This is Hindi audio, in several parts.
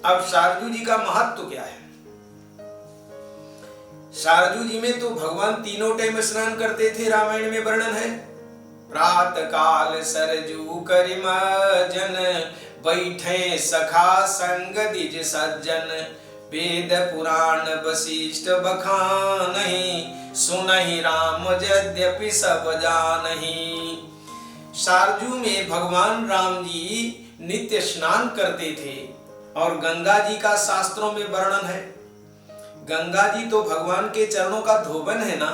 अब शारजू जी का महत्व क्या है? शारजू जी में तो भगवान तीनों टाइम स्नान करते थे, रामायण में वर्णन है। प्रात काल सरजू करिम जन, बैठे सखा संग दिज सज्जन, वेद पुराण वशिष्ठ बखानहि, सुनहि राम यद्यपि सब जानहि। शारजू में भगवान राम जी नित्य स्नान करते थे और गंगा जी का शास्त्रों में वर्णन है। गंगा जी तो भगवान के चरणों का धोबन है ना।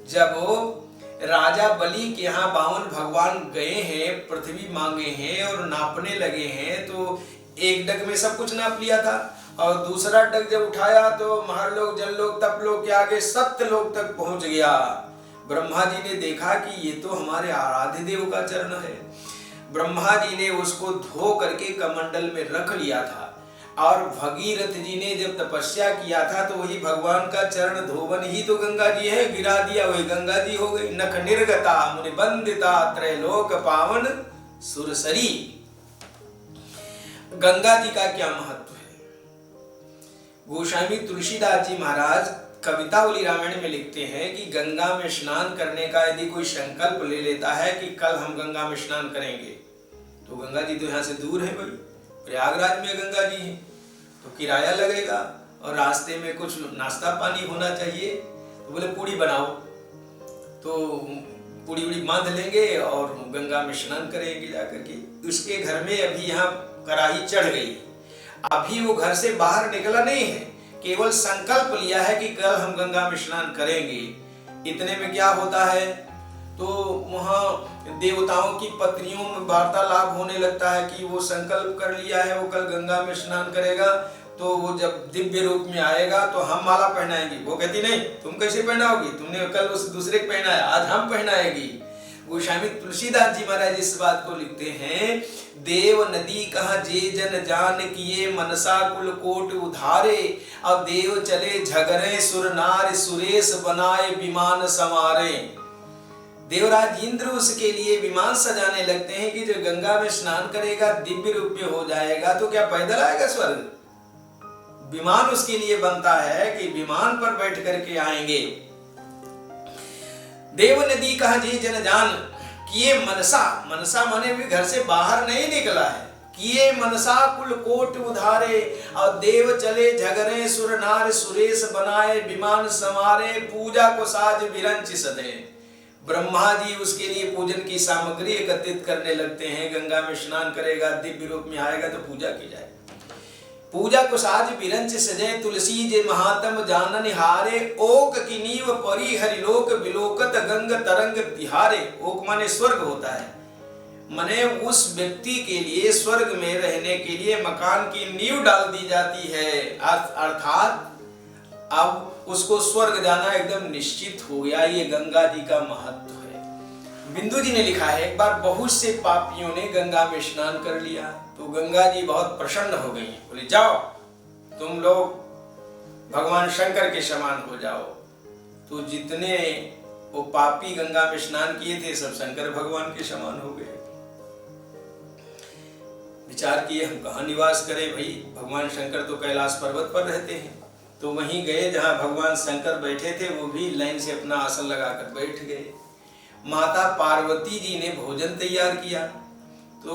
जब राजा बलि के यहाँ 52 भगवान गए हैं, पृथ्वी मांगे हैं और नापने लगे हैं, तो एक डग में सब कुछ नाप लिया था और दूसरा डग जब उठाया तो महरलोक, जललोक, तपलोक के आगे सत्यलोक तक पहुंच गया। ब्रह्मा जी ने देखा कि ये तो हमारे आराध्य देव का चरण है। ब्रह्मा जी ने उसको धो करके कमंडल में रख लिया था और भगीरथ जी ने जब तपस्या किया था तो वही भगवान का चरण धोवन ही तो गंगा जी है, गिरा दिया वही गंगा जी हो गई। नख निर्गता मुनि बंदिता त्रैलोक पावन सुरसरी। गंगा जी का क्या महत्व है? गोस्वामी तुलसीदास जी महाराज कवितावली रामायण में लिखते हैं कि गंगा में स्नान करने का यदि कोई संकल्प ले लेता है कि कल हम गंगा में स्नान करेंगे, तो गंगा जी तो यहाँ से दूर है भाई, प्रयागराज में गंगा जी है, तो किराया लगेगा और रास्ते में कुछ नाश्ता पानी होना चाहिए। तो बोले पूड़ी बनाओ, तो पूड़ी उड़ी बांध लेंगे और गंगा में स्नान करेंगे जाकर के। उसके घर में अभी यहाँ कड़ाही चढ़ गई, अभी वो घर से बाहर निकला नहीं है, केवल संकल्प लिया है कि कल हम गंगा में स्नान करेंगे। इतने में क्या होता है, तो वहाँ देवताओं की पत्नियों में वार्तालाप होने लगता है कि वो संकल्प कर लिया है वो कल गंगा में स्नान करेगा, तो वो जब दिव्य रूप में आएगा तो हम माला पहनाएंगे। वो कहती नहीं, तुम कैसे पहनाओगी, तुमने कल उस दूसरे को पहनाया, आज हम पहनाएगी। गोस्वामी तुलसीदास जी महाराज इस बात को लिखते हैं, देव नदी कहा जे जन जान किए, मनसा कुल कोट उधारे, अब देव चले झगरे सुर नार, सुरेश बनाए विमान समारे। देवराज इंद्र उसके लिए विमान सजाने लगते हैं कि जो गंगा में स्नान करेगा दिव्य रूप में हो जाएगा, तो क्या पैदल आएगा स्वर्ग? विमान उसके लिए बनता है कि विमान पर बैठ करके आएंगे। देव नदी कहा जी जन जान किए, मनसा, मनसा माने भी घर से बाहर नहीं निकला है, किए मनसा कुल कोट उधारे, और देव चले झगरे सुर नार, सुरेश बनाए विमान समारे, पूजा को साज विरंच सदे। ब्रह्मा जी उसके लिए पूजन की सामग्री एकत्रित करने लगते हैं। गंगा में स्नान करेगा, दिव्य रूप में आएगा तो पूजा की जाए। पूजा को साज विरंच सजे, तुलसी जे महात्म जानन हारे, ओक की नींव परी हरिलोक, विलोकत गंग तरंग तिहारे। ओक माने स्वर्ग होता है, माने उस व्यक्ति के लिए स्वर्ग में रहने के लिए मकान की नींव डाल दी जाती है, अर्थात अब उसको स्वर्ग जाना एकदम निश्चित हो गया। ये गंगा जी का महत्व है। बिंदु जी ने लिखा है, एक बार बहुत से पापियों ने गंगा में स्नान कर लिया तो गंगा जी बहुत प्रसन्न हो गई, बोले जाओ तुम लोग भगवान शंकर के समान हो जाओ। तो जितने वो पापी गंगा में स्नान किए थे सब शंकर भगवान के समान हो गए। विचार किए हम कहाँ निवास करें भाई, भगवान शंकर तो कैलाश पर्वत पर रहते हैं। तो वहीं गए जहां भगवान शंकर बैठे थे, वो भी लाइन से अपना आसन लगाकर बैठ गए। माता पार्वती जी ने भोजन तैयार किया तो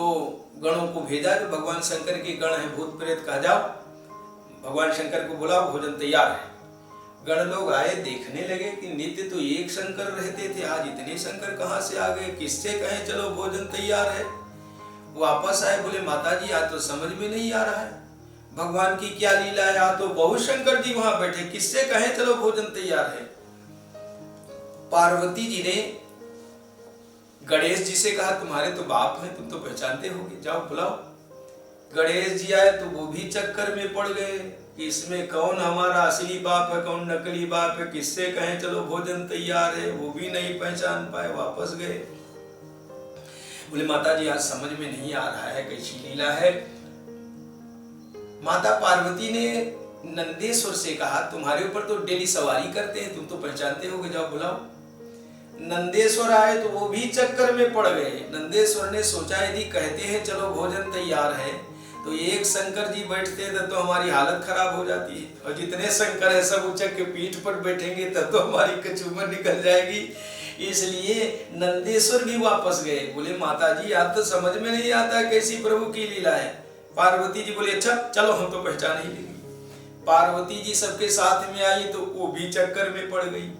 गणों को भेजा, जो भगवान शंकर के गण हैं भूत प्रेत, कहा जाओ भगवान शंकर को बुलाओ, भोजन तैयार है। गण लोग आए, देखने लगे कि नित्य तो एक शंकर रहते थे, आज इतने शंकर कहाँ से आ गए, किससे कहें चलो भोजन तैयार है। वापस आए, बोले माता जी आज तो समझ में नहीं आ रहा है भगवान की क्या लीला है, आज तो बहुत शंकर जी वहां बैठे, किससे कहें चलो भोजन तैयार है। पार्वती जी ने गणेश जी से कहा, तुम्हारे तो बाप हैं, तुम तो पहचानते होगे, जाओ बुलाओ। गणेश जी आए तो वो भी चक्कर में पड़ गए कि इसमें कौन हमारा असली बाप है, कौन नकली बाप है, किससे कहें चलो भोजन तैयार है, वो भी नहीं पहचान पाए, वापस गए। बोले माता जी आज समझ में नहीं आ रहा है कैसी लीला है। माता पार्वती ने नंदेश्वर से कहा, तुम्हारे ऊपर तो डेली सवारी करते हैं, तुम तो पहचानते होगे, जाओ बुलाओ। नंदेश्वर आए तो वो भी चक्कर में पड़ गए। नंदेश्वर ने सोचा यदि कहते हैं चलो भोजन तैयार है तो एक शंकर जी बैठते तो हमारी हालत खराब हो जाती है, और जितने शंकर है सब उचक के पीठ पर बैठेंगे तब तो हमारी कचूमर निकल जाएगी। इसलिए नंदेश्वर भी वापस गए, बोले माता जी आप तो समझ में नहीं आता कैसी प्रभु की लीला है। पार्वती जी बोले अच्छा चलो हम तो पहचान ही लेंगे। पार्वती जी सबके साथ में आई तो वो भी चक्कर में पड़ गई।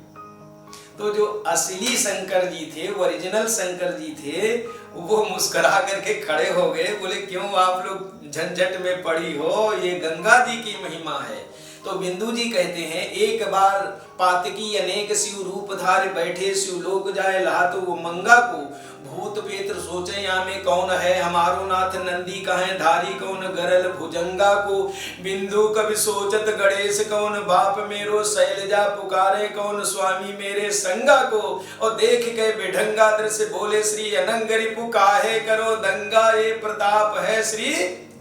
तो जो असली शंकर जी थे, ओरिजिनल शंकर जी थे, वो मुस्कुरा करके खड़े हो गए, बोले क्यों आप लोग झंझट में पड़ी हो, ये गंगा जी की महिमा है। तो बिंदु जी कहते हैं एक बार पातकी अनेक शिव रूप धार बैठे शिव लोक जाए लहा, तो वो मंगा को भूत पेत्र सोचे या में कौन है, हमारो नाथ नंदी कहें धारी कौन गरल भुजंगा को। बिंदु कभी सोचत गणेश कौन, बाप मेरो शैलजा पुकारे कौन, स्वामी मेरे संगा को। और देख के बेढंगा दृश्य बोले श्री अनंगरी पुकाहे करो दंगा, ये प्रताप है श्री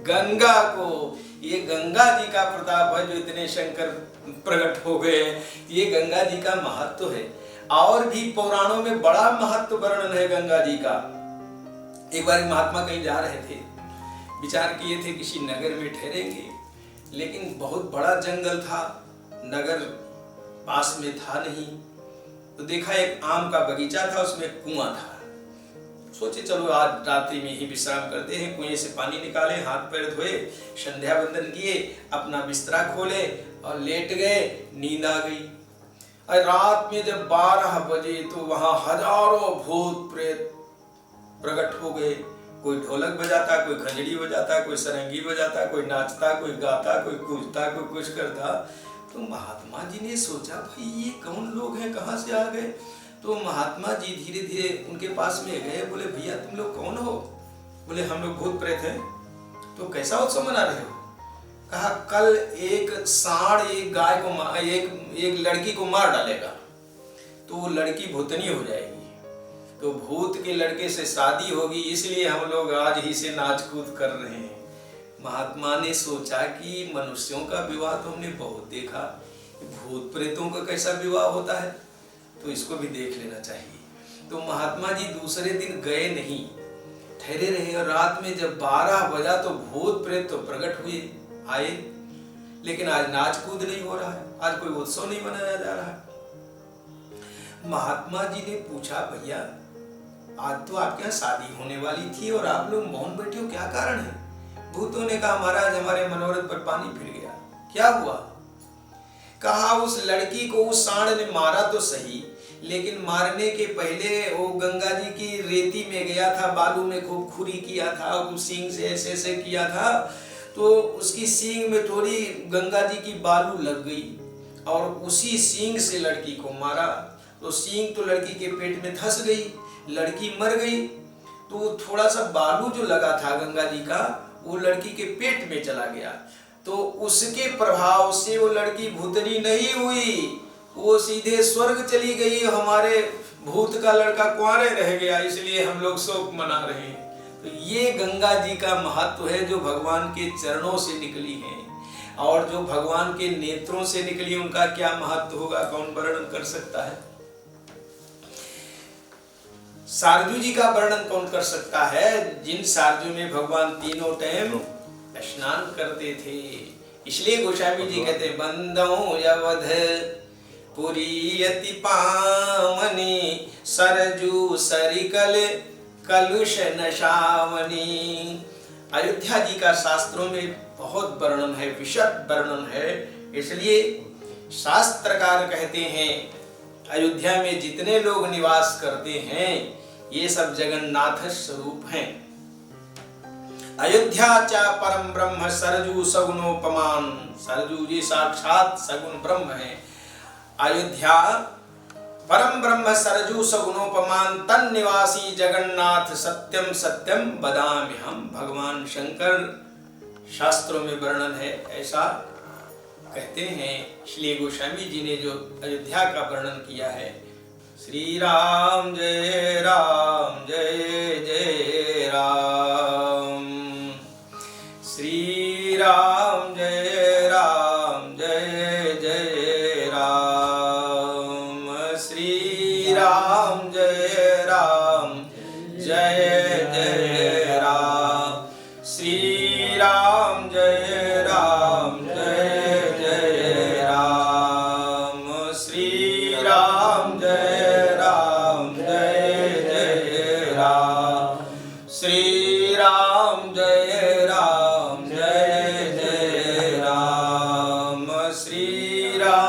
गंगा को। ये गंगा जी का प्रताप है जो इतने शंकर प्रकट हो गए, ये गंगा जी का महत्व है। और भी पुराणों में बड़ा महत्व वर्णन है गंगा जी का। एक बार महात्मा कहीं जा रहे थे, विचार किए थे किसी नगर में ठहरेंगे, लेकिन बहुत बड़ा जंगल था, नगर पास में था नहीं। तो देखा एक आम का बगीचा था, उसमें कुआं था। सोचे चलो आज रात्रि में ही विश्राम करते हैं, कुएं से पानी निकाले, हाथ पैर धोए, संध्या वंदन किए, अपना बिस्तरा खोले और लेट गए, नींद आ गई। और रात में जब 12 बजे तो वहां हजारों भूत प्रेत प्रकट हो गए। कोई ढोलक बजाता, कोई खंजड़ी बजाता, कोई सरंगी बजाता, कोई नाचता, कोई गाता, कोई कूदता, कोई कुछ करता। तो महात्मा जी ने सोचा भाई ये कौन लोग हैं, कहाँ से आ गए। तो महात्मा जी धीरे धीरे उनके पास में गए, बोले भैया तुम लोग कौन हो। बोले हम लोग भूत प्रेत हैं। तो कैसा उत्सव मना रहे हो। कहा कल एक सांड एक गाय को एक लड़की को मार डालेगा, तो वो लड़की भूतनी हो जाएगी, तो भूत के लड़के से शादी होगी, इसलिए हम लोग आज ही से नाच कूद कर रहे हैं। महात्मा ने सोचा कि मनुष्यों का विवाह तो हमने बहुत देखा, भूत प्रेतों का कैसा विवाह होता है, तो इसको भी देख लेना चाहिए। तो महात्मा जी दूसरे दिन गए नहीं, ठहरे रहे। और रात में जब 12 बजा तो भूत प्रेत तो प्रकट हुए, आए, लेकिन आज नाच कूद नहीं हो रहा है, आज कोई उत्सव नहीं मनाया जा रहा है। महात्मा जी ने पूछा भैया आज तो आपके यहाँ शादी होने वाली थी और आप लोग मौन बैठे हो, क्या कारण है। भूतों ने कहा महाराज हमारे मनोरथ पर पानी फिर गया। क्या हुआ। कहा उस लड़की को उस सांड ने मारा तो सही, लेकिन मारने के पहले वो गंगा जी की रेती में गया था, बालू में खूब खुरी किया था, सींग से ऐसे ऐसे किया था, तो उसकी सींग में थोड़ी गंगा जी की बालू लग गई और उसी सींग से लड़की को मारा। तो सींग तो लड़की के पेट में धंस गई, लड़की मर गई। तो थोड़ा सा बालू जो लगा था गंगा जी का वो लड़की के पेट में चला गया, तो उसके प्रभाव से वो लड़की भूतनी नहीं हुई, वो सीधे स्वर्ग चली गई। हमारे भूत का लड़का कुंवारे रह गया, इसलिए हम लोग शोक मना रहे हैं। तो ये गंगा जी का महत्व है जो भगवान के चरणों से निकली है, और जो भगवान के नेत्रों से निकली उनका क्या महत्व होगा कौन वर्णन कर सकता है। सारजू जी का वर्णन कौन कर सकता है, जिन सारजू में भगवान तीनों टाइम स्नान करते थे। इसलिए गोस्वामी जी कहते बंदों यवध पुरी अति पावनी, सरजू सरिकल कलुष नशावनी। अयोध्या जी का शास्त्रों में बहुत वर्णन है, विशद वर्णन है। इसलिए शास्त्रकार कहते हैं अयोध्या में जितने लोग निवास करते हैं ये सब जगन्नाथ स्वरूप हैं। अयोध्या चा परम ब्रह्म सरजू सगुणोपमान, सरजू जी साक्षात सगुण ब्रह्म है। अयोध्या परम ब्रह्म सरजू सगुणोपमान, तन निवासी जगन्नाथ सत्यम सत्यम बदामि हम। भगवान शंकर शास्त्रों में वर्णन है, ऐसा कहते हैं। इसलिए गोस्वामी जी ने जो अयोध्या का वर्णन किया है, श्री राम जय जय राम, श्री राम जय जय राम, श्री राम जय जय राम, श्री राम राम जय राम जय जय राम। श्री राम जय राम जय जय राम। श्री राम